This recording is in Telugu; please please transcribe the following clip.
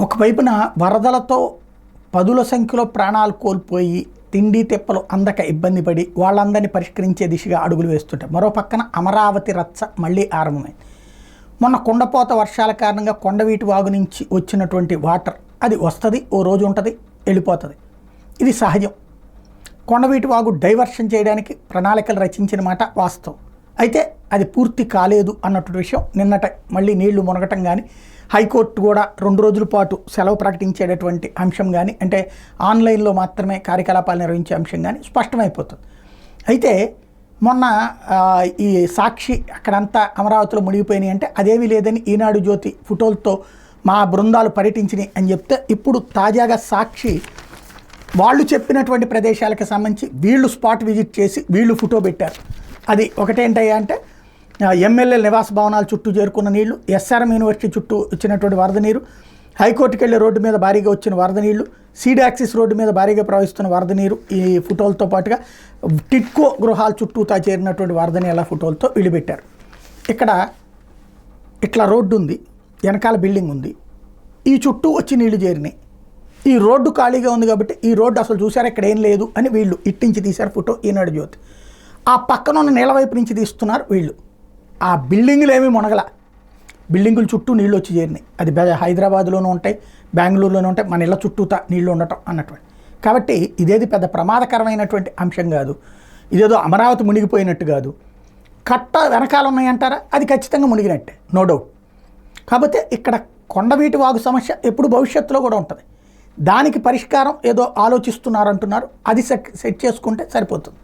ఒకవైపున వరదలతో పదుల సంఖ్యలో ప్రాణాలు కోల్పోయి తిండి తెప్పలు అందక ఇబ్బంది పడి వాళ్ళందరినీ పరిష్కరించే దిశగా అడుగులు వేస్తుంటారు. మరో పక్కన అమరావతి రచ్చ మళ్ళీ ఆరంభమైంది. మొన్న కుండపోత వర్షాల కారణంగా కొండవీటి వాగు నుంచి వచ్చినటువంటి వాటర్ అది వస్తుంది, ఓ రోజు ఉంటుంది, వెళ్ళిపోతుంది. ఇది సహజం. కొండవీటి వాగు డైవర్షన్ చేయడానికి ప్రణాళికలు రచించిన మాట వాస్తవం. అయితే అది పూర్తి కాలేదు అన్నటువంటి విషయం నిన్నట మళ్ళీ నీళ్లు మునగటం కానీ, హైకోర్టు కూడా 2 రోజుల పాటు సెలవు ప్రకటించేటటువంటి అంశం కానీ, అంటే ఆన్లైన్లో మాత్రమే కార్యకలాపాలు నిర్వహించే అంశం కానీ స్పష్టమైపోతుంది. అయితే మొన్న ఈ సాక్షి అక్కడంతా అమరావతిలో మునిగిపోయినాయి అంటే అదేమీ లేదని ఈనాడు జ్యోతి ఫోటోలతో మా బృందాలు పర్యటించినాయి అని చెప్తే, ఇప్పుడు తాజాగా సాక్షి వాళ్ళు చెప్పినటువంటి ప్రదేశాలకు సంబంధించి వీళ్ళు స్పాట్ విజిట్ చేసి వీళ్ళు ఫోటో పెట్టారు. అది ఒకటేంటయ్యా అంటే ఎమ్మెల్యేల నివాస భవనాల చుట్టూ చేరుకున్న నీళ్లు, ఎస్ఆర్ఎం యూనివర్సిటీ చుట్టూ వచ్చినటువంటి వరద నీరు, హైకోర్టుకి వెళ్ళే రోడ్డు మీద భారీగా వచ్చిన వరద నీళ్లు, సీడాక్సిస్ రోడ్డు మీద భారీగా ప్రవహిస్తున్న వరద నీరు, ఈ ఫోటోలతో పాటుగా టిట్కో గృహాల చుట్టూతా చేరినటువంటి వరద నీళ్ళ ఫోటోలతో వీళ్ళు పెట్టారు. ఇక్కడ ఇట్లా రోడ్డు ఉంది, వెనకాల బిల్డింగ్ ఉంది, ఈ చుట్టూ వచ్చి నీళ్లు చేరినాయి. ఈ రోడ్డు ఖాళీగా ఉంది కాబట్టి ఈ రోడ్డు అసలు చూసారా ఇక్కడ ఏం లేదు అని వీళ్ళు ఇట్టించి తీశారు ఫోటో ఈనాడు జ్యోతి. ఆ పక్కన ఉన్న నీళ్ళ వైపు నుంచి తీస్తున్నారు వీళ్ళు. ఆ బిల్డింగులు ఏమీ మునగల, బిల్డింగుల చుట్టూ నీళ్ళు వచ్చి చేరినాయి. అది హైదరాబాద్లోనూ ఉంటాయి, బెంగళూరులోనూ ఉంటాయి, మన ఇళ్ళ చుట్టూతా నీళ్లు ఉండటం అన్నటువంటి. కాబట్టి ఇదేది పెద్ద ప్రమాదకరమైనటువంటి అంశం కాదు, ఇదేదో అమరావతి మునిగిపోయినట్టు కాదు. కట్ట వెనకాల ఉన్నాయంటారా, అది ఖచ్చితంగా మునిగినట్టే, నో డౌట్. కాకపోతే ఇక్కడ కొండవీటి వాగు సమస్య ఎప్పుడు భవిష్యత్తులో కూడా ఉంటుంది. దానికి పరిష్కారం ఏదో ఆలోచిస్తున్నారంటున్నారు, అది సెట్ చేసుకుంటే సరిపోతుంది.